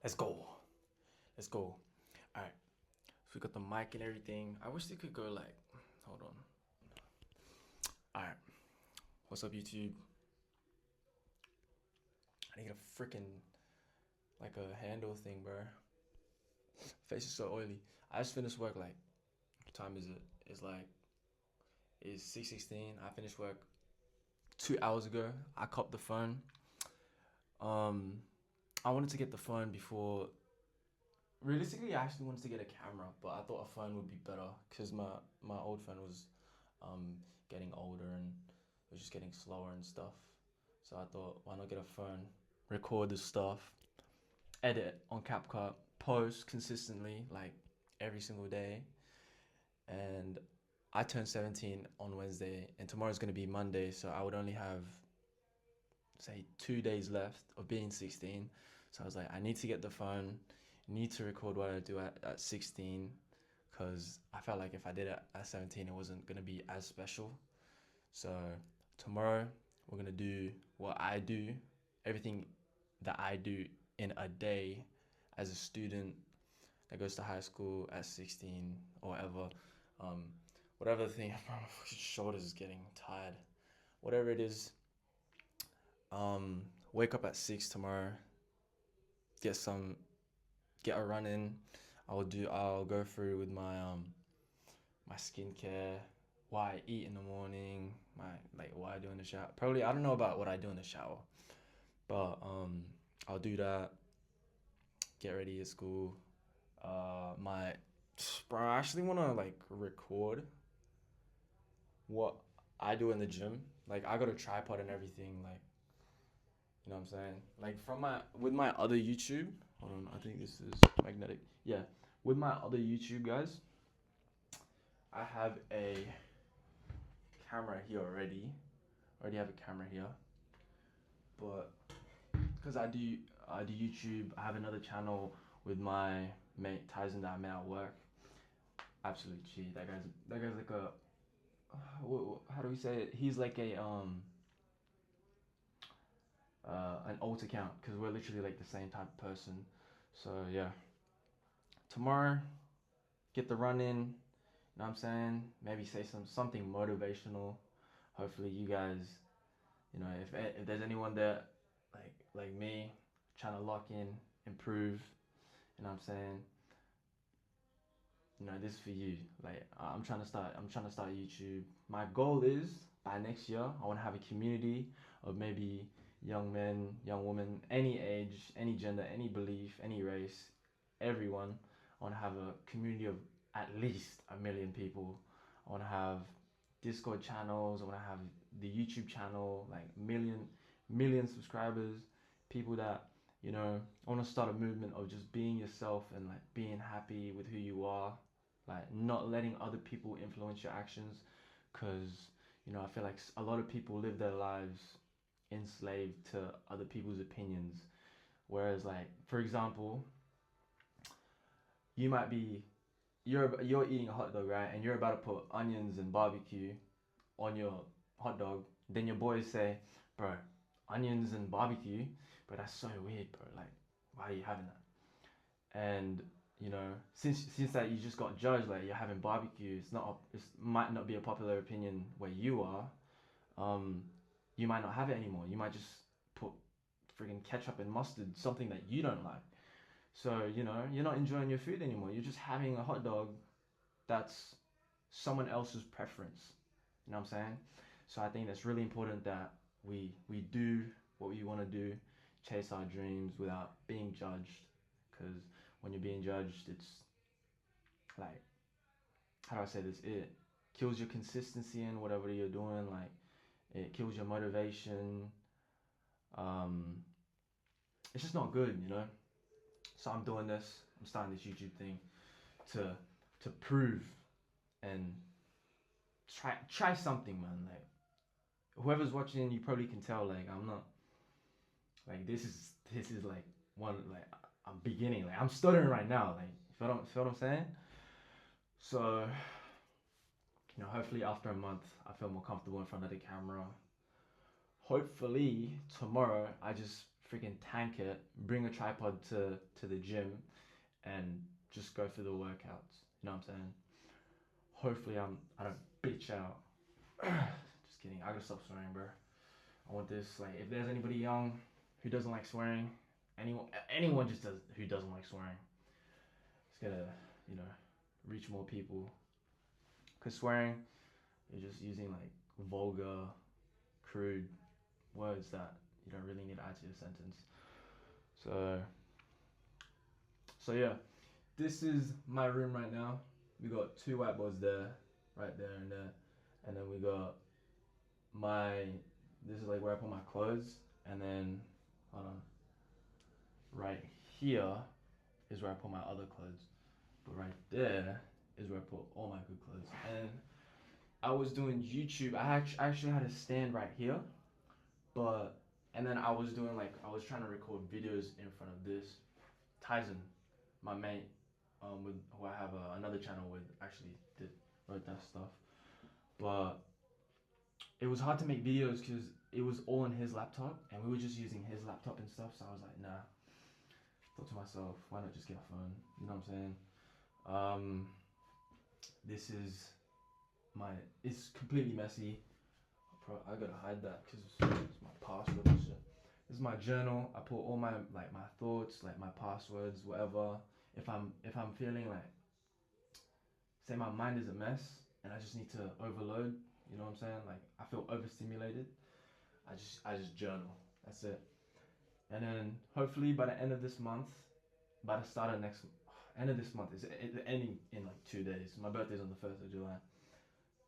Let's go. Let's go. All right. So we got the mic and everything. I wish they could go like, hold on. All right. What's up, YouTube? I need a freaking like a handle thing, bro. Face is so oily. I just finished work. Like, what time is it? It's 6:16. I finished work 2 hours ago. I copped the phone. Um, I wanted to get the phone before. Realistically, I actually wanted to get a camera, but I thought a phone would be better because my old phone was getting older and it was just getting slower and stuff. So I thought, why not get a phone, record the stuff, edit on CapCut, post consistently, like every single day. And I turned 17 on Wednesday, and tomorrow's gonna be Monday, so I would only have say 2 days left of being 16. So I was like, I need to get the phone, need to record what I do at 16, because I felt like if I did it at 17, it wasn't gonna be as special. So tomorrow we're gonna do what I do, everything that I do in a day as a student that goes to high school at 16 or whatever. Um, whatever the thing, my shoulders is getting tired. Whatever it is, um, wake up at 6 tomorrow, get some, get a run in. I'll go through with my skincare, what I eat in the morning, my like what I do in the shower. Probably I don't know about what I do in the shower, but I'll do that. Get ready at school. My bro, I actually wanna like record what I do in the gym. Like I got a tripod and everything. Like you know what I'm saying. Like from my with my other YouTube. Hold on, I think this is magnetic. Yeah, with my other YouTube guys, I have a camera here already. Already have a camera here, but because I do YouTube, I have another channel with my mate Tyson that I met at work. Absolute G. That guy's like a how do we say it? He's like a an alt account because we're literally like the same type of person. So yeah, tomorrow get the run in. You know what I'm saying? Maybe say something motivational. Hopefully you guys, you know, if there's anyone there like me trying to lock in, improve, you know what I'm saying? You know, this is for you. Like I'm trying to start YouTube. My goal is by next year I want to have a community of maybe young men, young women, any age, any gender, any belief, any race, everyone. I want to have a community of at least 1 million people. I want to have Discord channels. I want to have the YouTube channel, like million subscribers, people that I want to start a movement of just being yourself and like being happy with who you are, like not letting other people influence your actions, because I feel like a lot of people live their lives enslaved to other people's opinions. Whereas, like for example, you might be you're eating a hot dog, right, and you're about to put onions and barbecue on your hot dog. Then your boys say, bro, onions and barbecue, bro, that's so weird, bro. Like, why are you having that? And since that you just got judged, like you're having barbecue, it might not be a popular opinion where you are. Um, you might not have it anymore. You might just put friggin' ketchup and mustard, something that you don't like. So you're not enjoying your food anymore. You're just having a hot dog that's someone else's preference. You know what I'm saying? So I think that's really important that we do what we want to do, chase our dreams without being judged. Because when you're being judged, it's like, how do I say this? It kills your consistency in whatever you're doing. Like it kills your motivation. Um, it's just not good. So I'm doing this. I'm starting this YouTube thing to prove and try something, man. Like whoever's watching, you probably can tell. Like I'm not like this is like one like I'm beginning. Like I'm stuttering right now. Like feel what I'm saying. So hopefully after a month, I feel more comfortable in front of the camera. Hopefully tomorrow, I just freaking tank it, bring a tripod to the gym, and just go through the workouts. You know what I'm saying? Hopefully I don't bitch out. Just kidding. I gotta stop swearing, bro. I want this, like, if there's anybody young who doesn't like swearing, anyone just does who doesn't like swearing, it's gonna, you know, reach more people. Cause swearing, you're just using like vulgar, crude words that you don't really need to add to your sentence. So, so yeah, this is my room right now. We got two whiteboards there, right there and there, and then we got my. This is like where I put my clothes, and then hold on. Right here is where I put my other clothes, but right there is where I put all my good clothes. And I was doing YouTube. I actually had a stand right here, but and then I was doing like I was trying to record videos in front of this. Tyson, my mate, with who I have another channel with, actually wrote that stuff. But it was hard to make videos because it was all on his laptop, and we were just using his laptop and stuff. So I was like, nah. Thought to myself, why not just get a phone? You know what I'm saying? This is my. It's completely messy. I gotta hide that because it's my password and shit. This is my journal. I put all my like my thoughts, like my passwords, whatever. If I'm feeling like, say my mind is a mess and I just need to overload, you know what I'm saying? Like I feel overstimulated. I just journal. That's it. And then hopefully by the end of this month, by the start of next end of this month, it's ending in like 2 days. My birthday's on the 1st of July.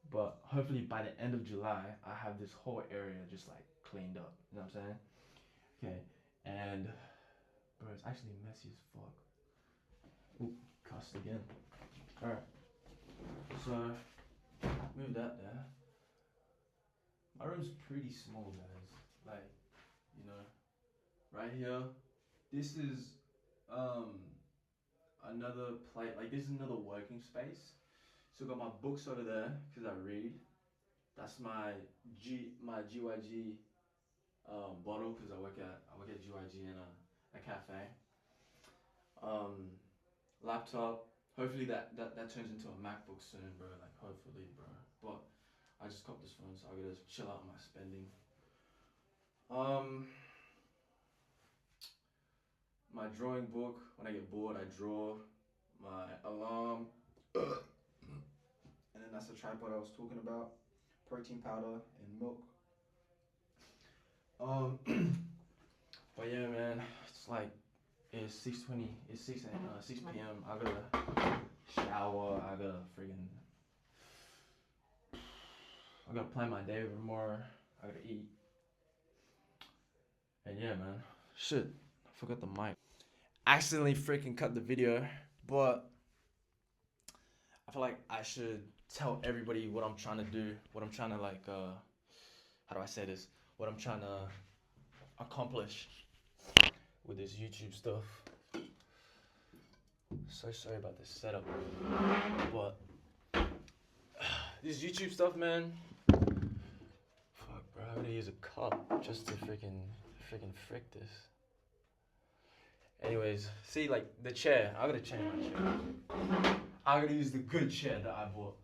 But hopefully by the end of July, I have this whole area just like cleaned up. You know what I'm saying? Okay. And bro, it's actually messy as fuck. Ooh, cussed again. Alright. So move that there. My room's pretty small, guys. Like, you know, right here. This is another plate. Like this is another working space. So I got my books over there because I read. That's my GYG bottle because I work at GYG in a cafe. Um, Laptop. Hopefully that turns into a MacBook soon, bro. Like hopefully, bro. But I just copped this phone, so I gotta chill out on my spending. Um, my drawing book. When I get bored, I draw. My alarm, and then that's the tripod I was talking about. Protein powder and milk. Um, but yeah, man, it's like it's 6:20. It's 6 p.m. I gotta shower. I gotta plan my day even more. I gotta eat. And yeah, man. Shit, I forgot the mic. Accidentally freaking cut the video, but I feel like I should tell everybody what I'm trying to do, what I'm trying to like. How do I say this? What I'm trying to accomplish with this YouTube stuff. So sorry about this setup, but this YouTube stuff, man. Fuck, bro. I gotta use a cup just to freaking frick this. Anyways, see, like the chair. I gotta change my chair. I gotta use the good chair that I bought.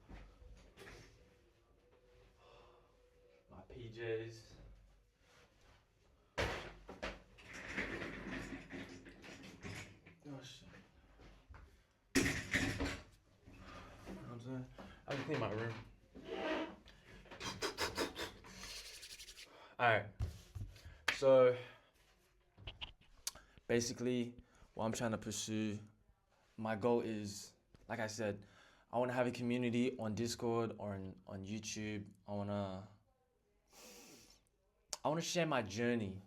My PJs. Oh shit. You know what I'm saying? I have to clean my room. Alright. So basically what I'm trying to pursue, my goal is, like I said, I want to have a community on Discord or on YouTube. I want to share my journey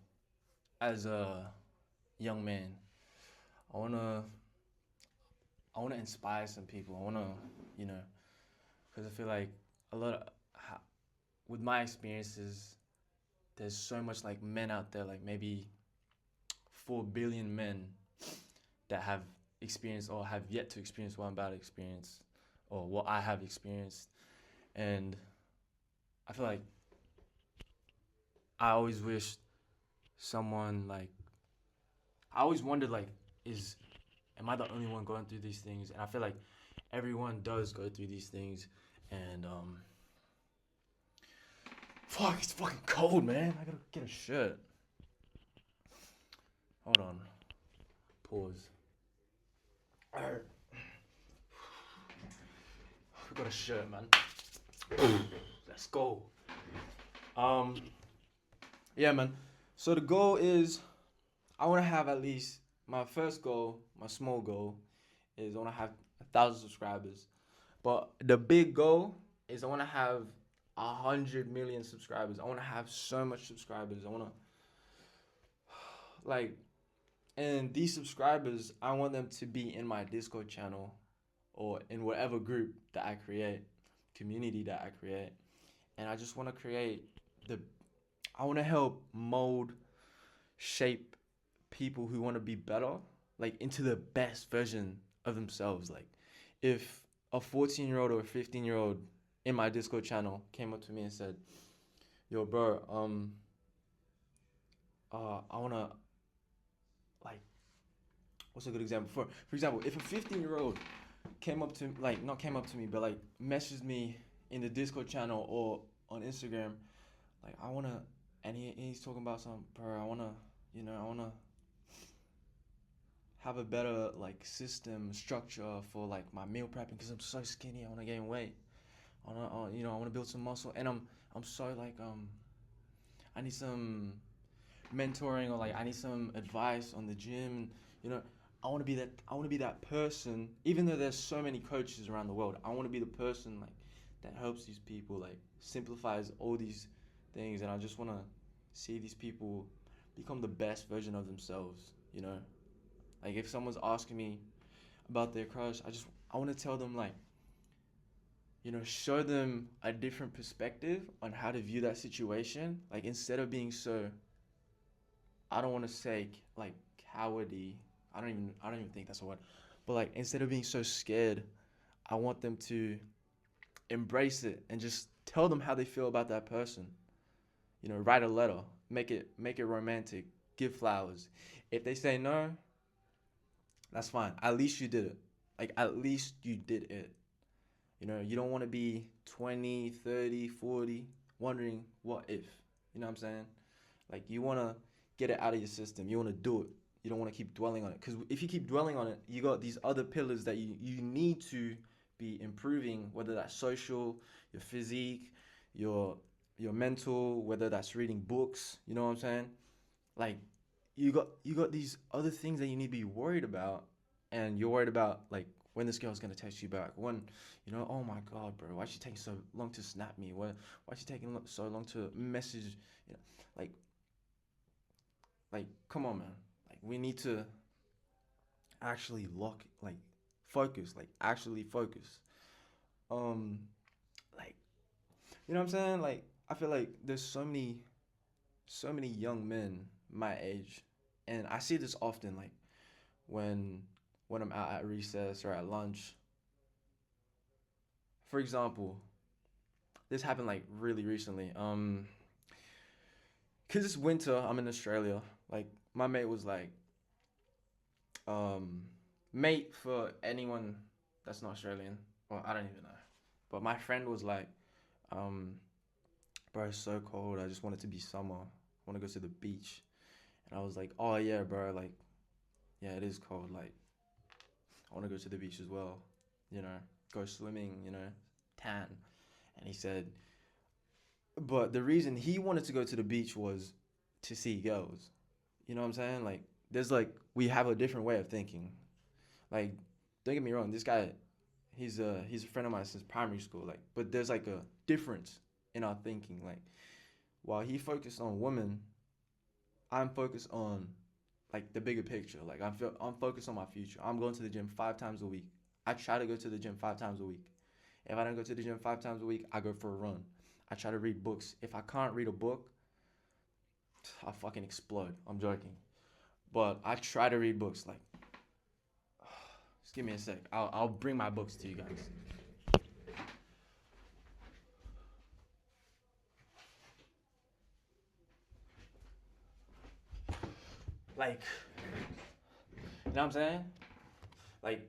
as a young man. I want to inspire some people. I want to, you know, because I feel like a lot of with my experiences, there's so much like men out there, like maybe 4 billion men that have experienced or have yet to experience what I'm about to experience or what I have experienced. And I feel like I always wish someone like I always wondered like, is am I the only one going through these things? And I feel like everyone does go through these things. And fuck, it's fucking cold, man. I gotta get a shirt. Hold on. Pause. Alright. We got a shirt, man. Let's go. Yeah, man. So the goal is, I want to have at least my first goal, my small goal, is I want to have 1,000 subscribers. But the big goal is I want to have 100 million subscribers. I want to have so much subscribers. I want to like, and these subscribers, I want them to be in my Discord channel or in whatever group that I create, community that I create. And I just want to create the, I want to help mold, shape people who want to be better, like into the best version of themselves. Like, if a 14-year-old or a 15-year-old in my Discord channel came up to me and said, "Yo, bro, I wanna like, what's a good example? For example, if a 15-year-old came up to like not came up to me, but like messaged me in the Discord channel or on Instagram, like I wanna, and he's talking about some, bro, I wanna, I wanna have a better like system structure for like my meal prepping because I'm so skinny. I wanna gain weight. I wanna build some muscle, and I'm so like I need some mentoring, or like I need some advice on the gym. You know, I want to be that person. Even though there's so many coaches around the world, I want to be the person like that helps these people, like simplifies all these things, and I just want to see these people become the best version of themselves. You know, like if someone's asking me about their crush, I want to tell them like, show them a different perspective on how to view that situation. Like instead of being so, I don't want to say like cowardly. I don't even think that's a word. But like instead of being so scared, I want them to embrace it and just tell them how they feel about that person. Write a letter, make it romantic, give flowers. If they say no, that's fine. At least you did it. Like at least you did it. You don't want to be 20, 30, 40 wondering what if. You know what I'm saying? Like you want to get it out of your system. You want to do it. You don't want to keep dwelling on it. Because if you keep dwelling on it, you got these other pillars that you need to be improving, whether that's social, your physique, your mental, whether that's reading books, you know what I'm saying? Like you got these other things that you need to be worried about, and you're worried about like when this girl's gonna text you back. When oh my god, bro, why is she taking so long to snap me? Why is she taking so long to message? Like come on, man. Like we need to actually focus, like actually focus. Um, like you know what I'm saying? Like I feel like there's so many young men my age, and I see this often. Like when I'm out at recess or at lunch. For example, this happened like really recently. Cause it's winter, I'm in Australia. Like my mate was like, um, mate for anyone that's not Australian. Well, I don't even know. But my friend was like, um, bro, it's so cold. I just want it to be summer. I want to go to the beach. And I was like, oh yeah, bro. Like, yeah, it is cold. Like, I want to go to the beach as well. Go swimming. Tan. And he said, but the reason he wanted to go to the beach was to see girls. You know what I'm saying? Like, there's like we have a different way of thinking. Like, don't get me wrong, this guy, he's a friend of mine since primary school. Like, but there's like a difference in our thinking. Like, while he focused on women, I'm focused on like the bigger picture. Like, I'm focused on my future. I'm going to the gym 5 times a week. I try to go to the gym 5 times a week. If I don't go to the gym 5 times a week, I go for a run. I try to read books. If I can't read a book, I'll fucking explode. I'm joking. But I try to read books. Like, just give me a sec. I'll bring my books to you guys. Like, know what I'm saying? Like,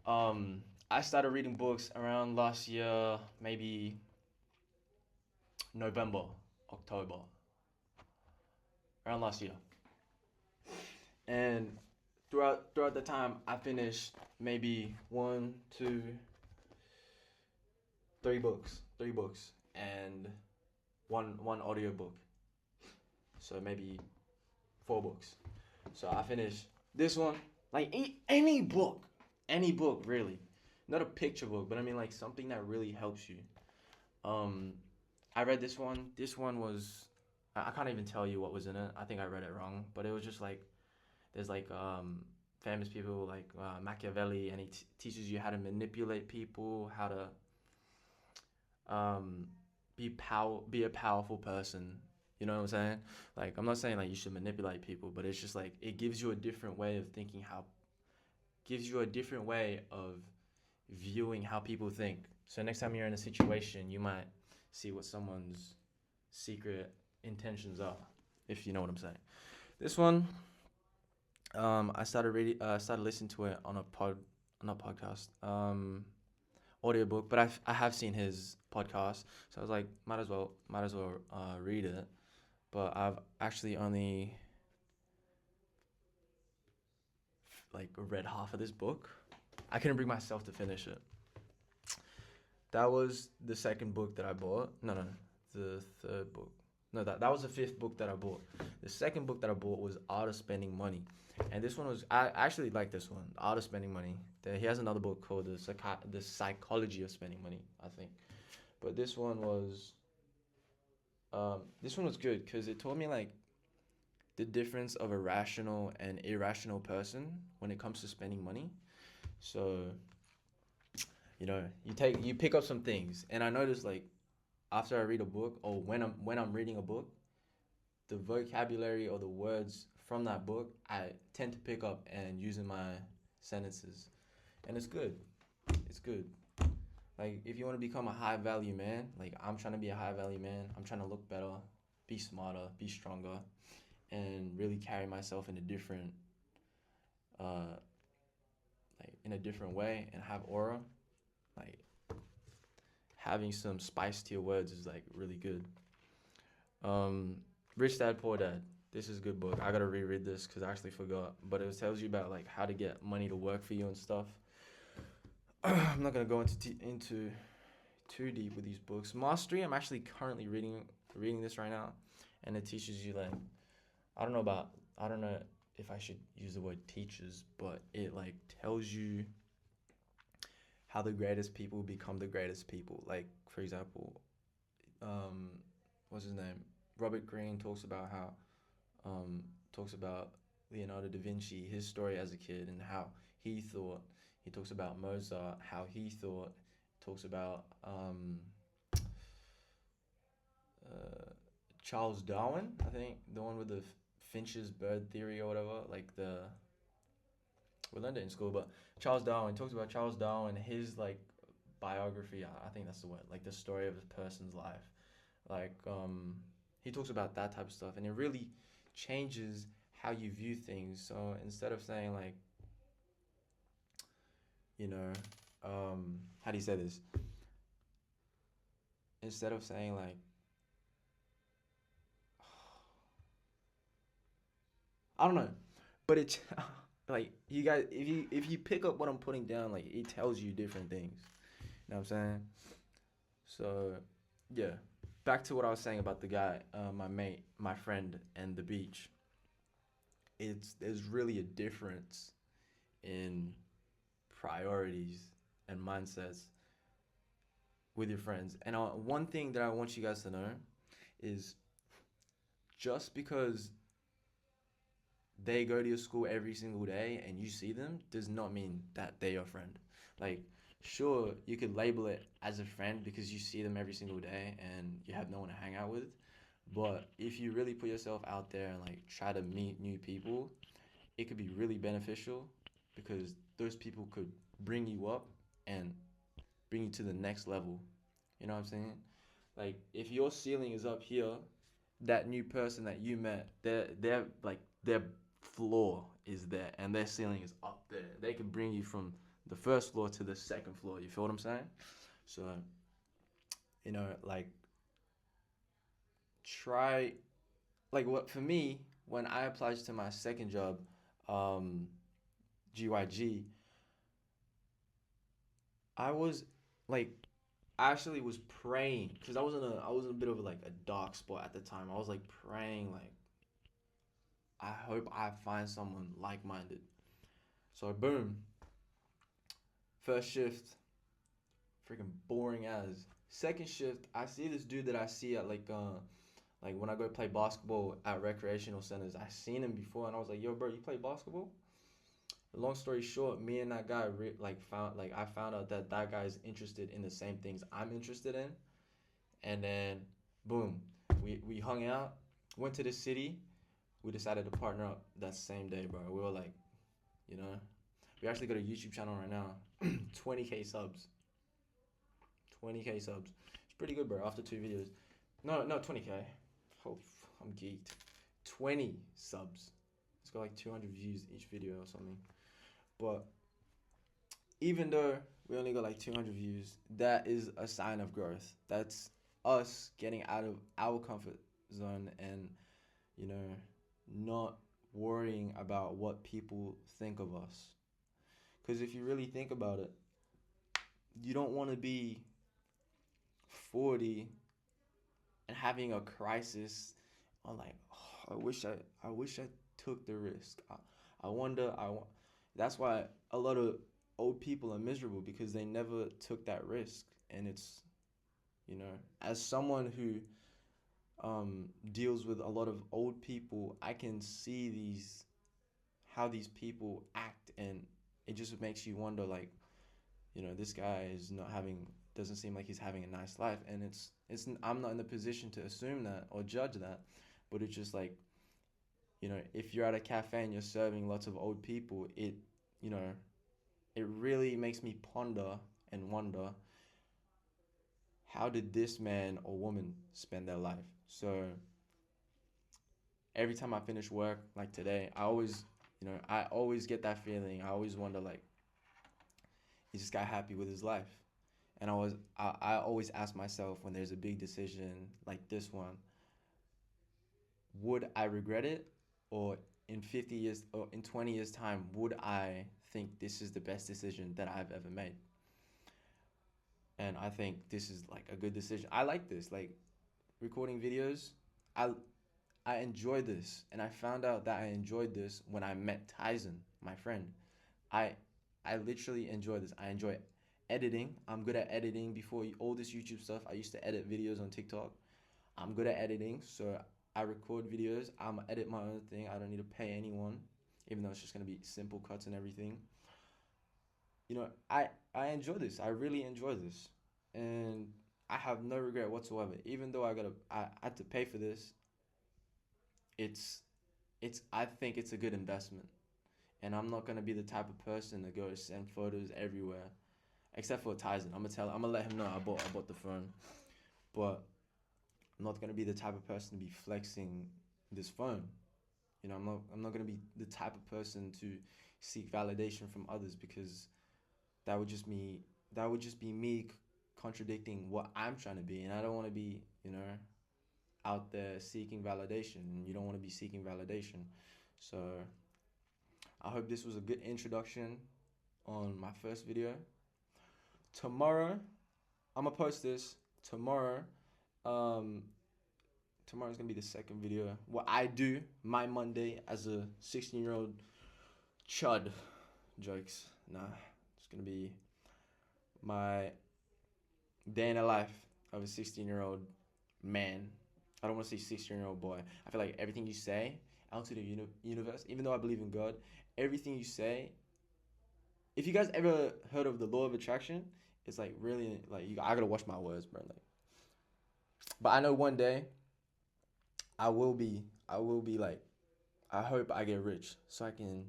I started reading books around last year, maybe November, October, around last year. And throughout the time, I finished maybe one, two, three books, and one audiobook. So maybe four books. So I finished this one, like any book really, not a picture book, but I mean like something that really helps you. Um, I read this one. This one was I can't even tell you what was in it. I think I read it wrong, but it was just like there's like famous people like Machiavelli, and he teaches you how to manipulate people, how to be a powerful person. You know what I'm saying? Like I'm not saying like you should manipulate people, but it's just like it gives you a different way of thinking, how gives you a different way of viewing how people think. So next time you're in a situation, you might see what someone's secret intentions are, if you know what I'm saying. This one, started listening to it on a not podcast, audiobook, but I have seen his podcast, so I was like, might as well read it. But I've actually only like read half of this book. I couldn't bring myself to finish it. That was the second book that I bought. No, the third book. No, that was the fifth book that I bought. The second book that I bought was Art of Spending Money, and this one was I actually like this one, Art of Spending Money. He has another book called the Psychology of Spending Money, I think. But this one was good because it told me like the difference of a rational and irrational person when it comes to spending money. So you pick up some things, and I noticed like after I read a book, or when I'm reading a book, the vocabulary or the words from that book I tend to pick up and use in my sentences, and it's good. It's good. Like if you want to become a high value man, like I'm trying to be a high value man. I'm trying to look better, be smarter, be stronger, and really carry myself in a different uh in a different way and have aura. Like having some spice to your words is like really good. Um, Rich Dad Poor Dad. This is a good book. I gotta reread this because I actually forgot. But it tells you about like how to get money to work for you and stuff. I'm not gonna go into too deep with these books. Mastery. I'm actually currently reading this right now, and it teaches you like I don't know if I should use the word teaches, but it like tells you how the greatest people become the greatest people. Like for example, um, what's his name? Robert Greene um, talks about Leonardo da Vinci, his story as a kid, and how he thought. He talks about Mozart, how he thought. Talks about uh, Charles Darwin, I think, the one with the Finch's bird theory or whatever. Like we learned it in school, but Charles Darwin talks about Charles Darwin, his like biography. I think that's the word, like the story of a person's life. Like he talks about that type of stuff, and it really changes how you view things. So instead of saying like, you know, how do you say this? Instead of saying like, I don't know, but it's like you guys, if you pick up what I'm putting down, like it tells you different things. You know what I'm saying? So yeah, back to what I was saying about the guy, my mate, my friend, and the beach. There's really a difference in priorities and mindsets with your friends. And one thing that I want you guys to know is just because they go to your school every single day and you see them does not mean that they're your friend. Like, sure, you could label it as a friend because you see them every single day and you have no one to hang out with. But if you really put yourself out there and like try to meet new people, it could be really beneficial because those people could bring you up and bring you to the next level. You know what I'm saying? Like if your ceiling is up here, that new person that you met, they're floor is there and their ceiling is up there. They can bring you from the first floor to the second floor. You feel what I'm saying? So, like try like what for me when I applied to my second job, um, GYG, I was like I actually was praying because I was in a bit of like a dark spot at the time. I was like praying like I hope I find someone like minded. So boom, first shift, freaking boring as. Second shift, I see this dude that I see at like when I go play basketball at recreational centers. I seen him before and I was like, yo, bro, you play basketball? Long story short, me and that guy I found out that that guy is interested in the same things I'm interested in, and then boom, we hung out, went to the city. We decided to partner up that same day, bro. We were like, you know, we actually got a YouTube channel right now, 20K subs, 20K subs. It's pretty good, bro. After two videos, no 20K. Oh, I'm geeked. 20 subs. It's got like 200 views each video or something. But even though we only got like 200 views, that is a sign of growth. That's us getting out of our comfort zone and, you know, not worrying about what people think of us. Because if you really think about it, you don't want to be 40 and having a crisis on like, oh, I wish I took the risk. I wonder, that's why a lot of old people are miserable because they never took that risk. And it's, as someone who deals with a lot of old people, I can see how these people act, and it just makes you wonder, like, this guy is not having, doesn't seem like he's having a nice life, and I'm not in the position to assume that or judge that, but it's just like, if you're at a cafe and you're serving lots of old people, you know, it really makes me ponder and wonder, how did this man or woman spend their life? So every time I finish work, like today, I always get that feeling. I always wonder, like, is this guy happy with his life? And I always ask myself when there's a big decision like this one, would I regret it? Or in 50 years or in 20 years time, would I think this is the best decision that I've ever made? And I think this is like a good decision. I like this, like recording videos. I I enjoy this, and I found out that I enjoyed this when I met Tyson, my friend. I I literally enjoy this. I enjoy editing. I'm good at editing. Before all this YouTube stuff, I used to edit videos on TikTok. I'm good at editing, so I record videos. I'm edit my own thing. I don't need to pay anyone, even though it's just gonna be simple cuts and everything. I enjoy this. I really enjoy this, and I have no regret whatsoever. Even though I had to pay for this, it's I think it's a good investment, and I'm not gonna be the type of person that goes send photos everywhere, except for Tyson. I'm gonna let him know I bought the phone, but I'm not gonna be the type of person to be flexing this phone. I'm not gonna be the type of person to seek validation from others, because that would just me that would just be me contradicting what I'm trying to be, and I don't want to be, out there seeking validation, and you don't want to be seeking validation. So I hope this was a good introduction on my first video. Tomorrow, I'm gonna post this tomorrow. Um, Tomorrow's gonna be the second video. What I do my Monday as a 16-year-old chud. Jokes. Nah, it's gonna be my day in the life of a 16-year-old man. I don't want to say 16-year-old boy. I feel like everything you say out to the universe, even though I believe in God, everything you say, if you guys ever heard of the law of attraction, it's like really like I gotta watch my words, bro. Like, but I know one day I will be like, I hope I get rich so I can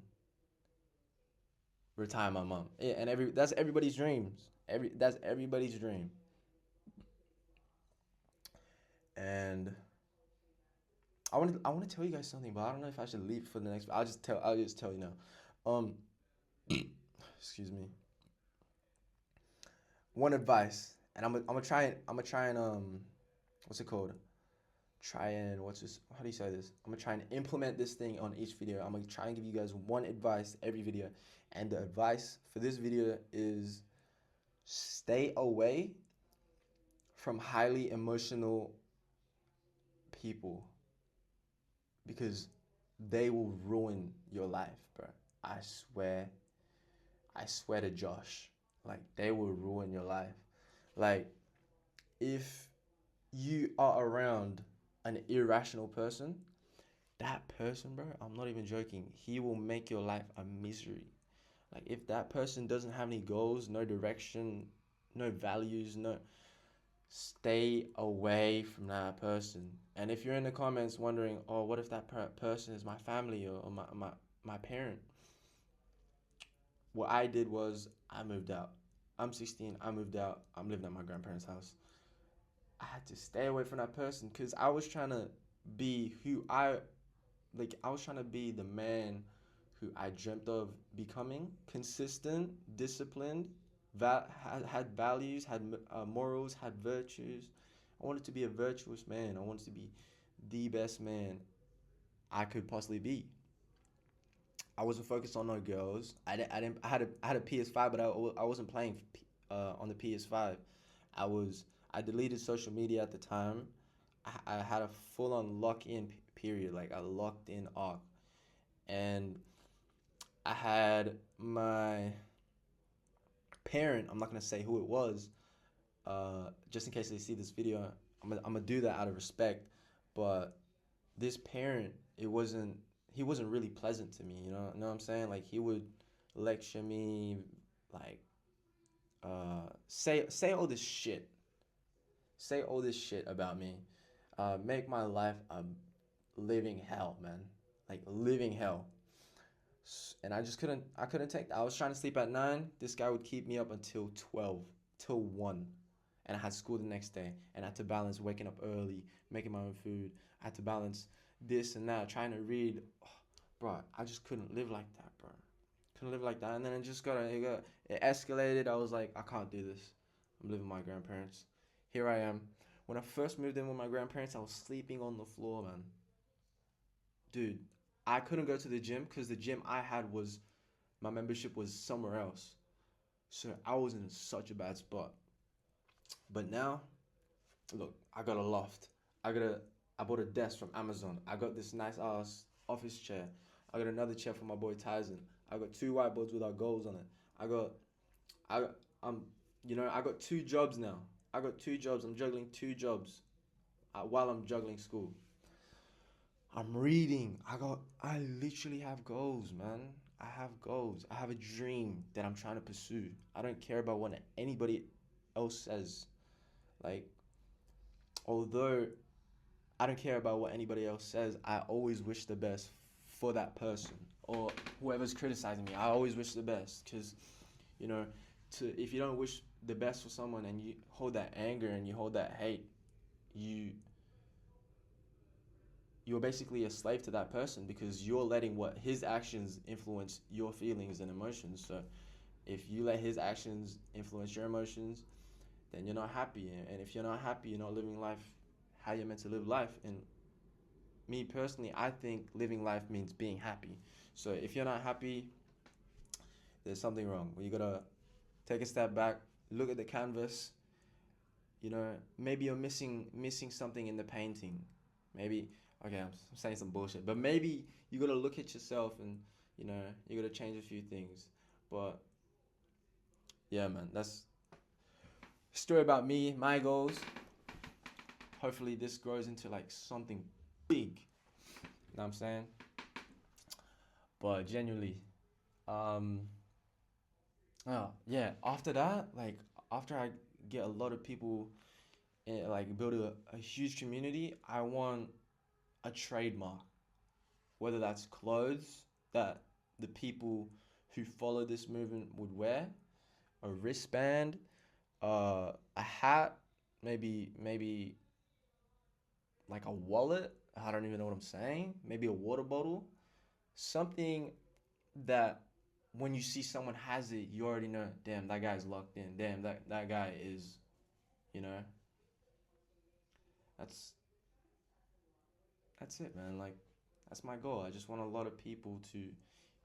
retire my mom. Yeah, and that's everybody's dreams. That's everybody's dream. And I want to tell you guys something, but I don't know if I should leave it for the next. I'll just tell you now. Excuse me. One advice, and I'm gonna try and what's it called? Try and what's this? How do you say this? I'm gonna try and implement this thing on each video. I'm gonna try and give you guys one advice every video, and the advice for this video is stay away from highly emotional people because they will ruin your life, bro. I swear, I swear to Josh, like they will ruin your life. Like if you are around an irrational person, that person, bro, I'm not even joking. He will make your life a misery. Like if that person doesn't have any goals, no direction, no values, no stay away from that person. And if you're in the comments wondering, oh, what if that person is my family or my parent? What I did was I moved out. I'm 16, I moved out. I'm living at my grandparents' house. I had to stay away from that person because I was trying to be who I was trying to be the man who I dreamt of becoming, consistent, disciplined, had values, had morals, had virtues. I wanted to be a virtuous man. I wanted to be the best man I could possibly be. I wasn't focused on no girls. I had a PS5, but I wasn't playing on the PS5. I was I deleted social media at the time. I had a full on lock in period, like a locked in arc, and I had my parent. I'm not gonna say who it was, just in case they see this video. I'm gonna do that out of respect, but this parent, it wasn't he wasn't really pleasant to me. Know what I'm saying? Like he would lecture me, like say all this shit, say all this shit about me, make my life a living hell, man, like living hell. And I couldn't take that. I was trying to sleep at 9. This guy would keep me up until 12, till 1. And I had school the next day, and I had to balance waking up early, making my own food. I had to balance this and that, trying to read. Oh, bro, I just couldn't live like that, bro. Couldn't live like that. And then it escalated. I was like, I can't do this. I'm living with my grandparents. Here I am. When I first moved in with my grandparents, I was sleeping on the floor, man. Dude, I couldn't go to the gym because the gym I had was my membership was somewhere else. So I was in such a bad spot. But now, look, I got a loft. I bought a desk from Amazon. I got this nice ass office chair. I got another chair for my boy Tyson. I got two whiteboards with our goals on it. I got I I'm I got two jobs now. I got two jobs. I'm juggling two jobs while I'm juggling school. I'm reading. I literally have goals, man. I have goals. I have a dream that I'm trying to pursue. I don't care about what anybody else says. Like, although I don't care about what anybody else says, I always wish the best for that person or whoever's criticizing me. I always wish the best because, you know, if you don't wish the best for someone and you hold that anger and you hold that hate, you you're basically a slave to that person because you're letting what his actions influence your feelings and emotions. So if you let his actions influence your emotions, then you're not happy. And if you're not happy, you're not living life how you're meant to live life. And me personally, I think living life means being happy. So if you're not happy, there's something wrong. You gotta take a step back, look at the canvas. Maybe you're missing something in the painting. Maybe okay, I'm saying some bullshit, but maybe you gotta look at yourself and you gotta change a few things. But yeah, man, that's a story about me, my goals. Hopefully, this grows into like something big. You know what I'm saying? But genuinely, um, oh, yeah. After that, like after I get a lot of people, like build a huge community, I want a trademark, whether that's clothes that the people who follow this movement would wear, a wristband, a hat, maybe like a wallet. I don't even know what I'm saying. Maybe a water bottle. Something that when you see someone has it, you already know, damn, that guy's locked in. Damn, that guy is, you know, that's that's it, man. Like, that's my goal. I just want a lot of people to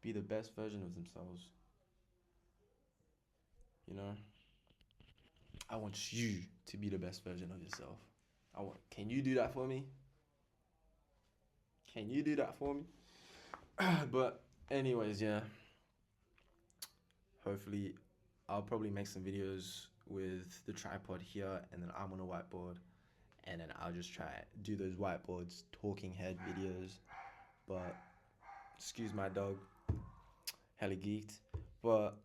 be the best version of themselves. You know, I want you to be the best version of yourself. I want. Can you do that for me? Can you do that for me? But anyways, yeah. Hopefully, I'll probably make some videos with the tripod here, and then I'm on a whiteboard, and then I'll just try do those whiteboards talking head videos. But excuse my dog, hella geeked. But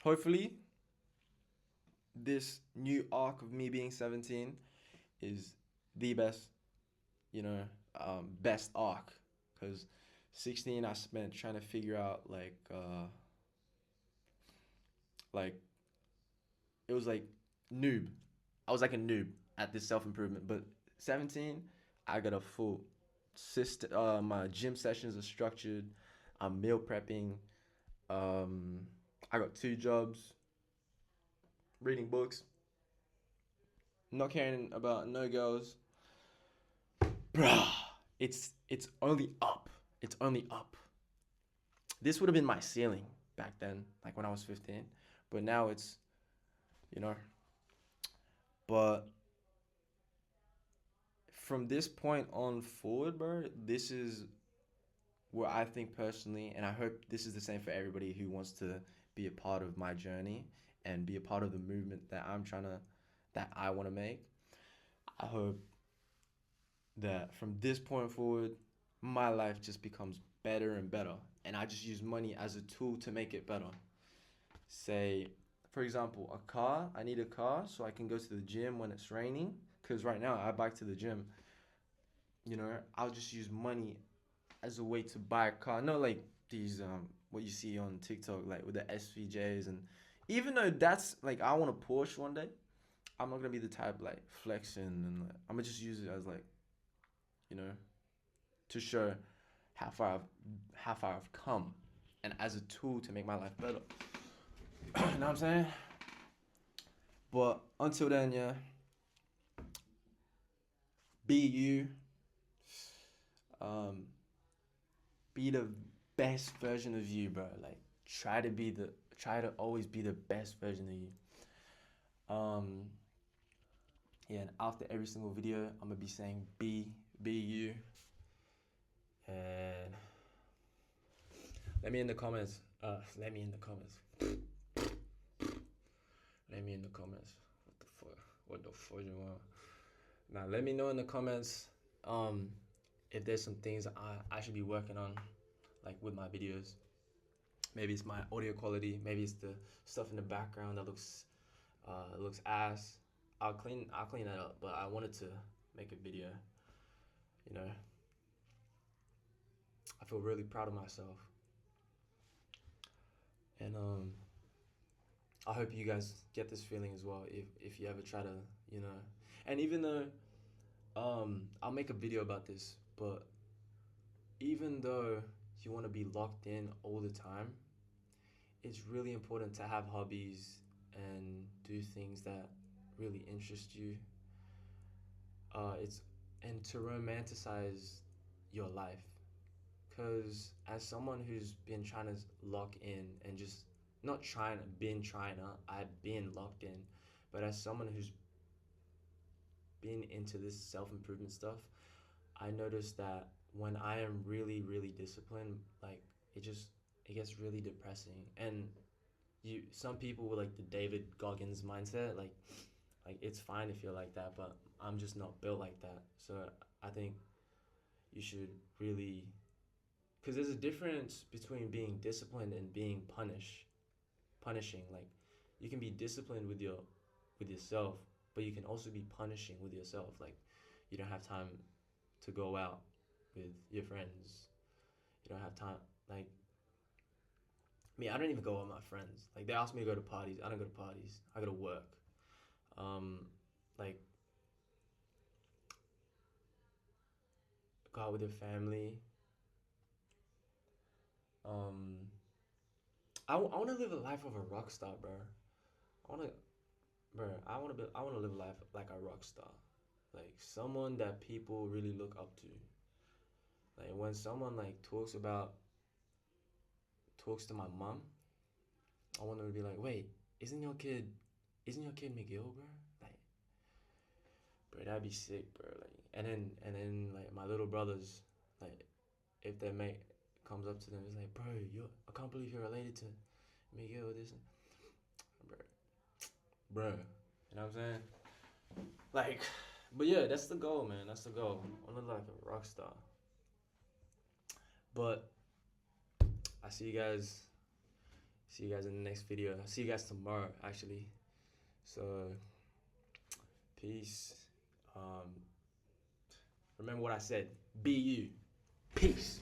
hopefully this new arc of me being 17 is the best, you know, best arc, because 16 I spent trying to figure out like it was like noob. I was like a noob at this self improvement, but 17 I got a full system. My gym sessions are structured. I'm meal prepping. Um, I got two jobs, reading books, not caring about no girls. Bruh, it's only up. It's only up. This would have been my ceiling back then, like when I was 15. But now it's, you know, but from this point on forward, bro, this is where I think personally, and I hope this is the same for everybody who wants to be a part of my journey and be a part of the movement that I want to make. I hope that from this point forward, my life just becomes better and better. And I just use money as a tool to make it better. Say, for example, a car. I need a car so I can go to the gym when it's raining. Because right now I bike to the gym. You know, I'll just use money as a way to buy a car. Not like these what you see on TikTok, like with the SVJs. And even though that's like I want a Porsche one day, I'm not gonna be the type like flexing, and like, I'm gonna just use it as like, you know, to show how far I've how far I've come, and as a tool to make my life better. You know what I'm saying? But until then, yeah, be you. Um, be the best version of you, bro. Like try to always be the best version of you. Um, yeah, and after every single video, I'm gonna be saying be you. And let me in the comments. Let me in the comments. Let me in the comments. What the fuck? What the fuck you want? Now let me know in the comments um if there's some things I should be working on, like with my videos. Maybe it's my audio quality. Maybe it's the stuff in the background that looks ass. I'll clean that up. But I wanted to make a video. You know, I feel really proud of myself, and I hope you guys get this feeling as well. If you ever try to, you know, and even though I'll make a video about this, but even though you want to be locked in all the time, it's really important to have hobbies and do things that really interest you. It's and to romanticize your life, because as someone who's been trying to lock in and just not trying been trying to I've been locked in, but as someone who's been into this self-improvement stuff, I noticed that when I am really really disciplined, like it gets really depressing. And you some people with like the David Goggins mindset, like it's fine if you're like that, but I'm just not built like that. So I think you should really, because there's a difference between being disciplined and being punishing. Like you can be disciplined with yourself, but you can also be punishing with yourself. Like you don't have time to go out with your friends. You don't have time. Like me, I don't even go out with my friends. Like they ask me to go to parties. I don't go to parties. I go to work. Um, like go out with your family. Um, I want to live a life of a rock star, bro. I want to, bro. I want to live a life like a rock star, like someone that people really look up to. Like when someone like talks to my mom, I want her to be like, wait, isn't your kid Miguel, bro? Like, bro, that'd be sick, bro. Like, and then like my little brothers, like, if their mate comes up to them, it's like, bro, I can't believe you're related to Miguel. This, bro, bro. You know what I'm saying? Like, but yeah, that's the goal, man. That's the goal. I want to live like a rock star. But I see you guys. See you guys in the next video. I'll see you guys tomorrow, actually. So, peace. Remember what I said. Be you. Peace.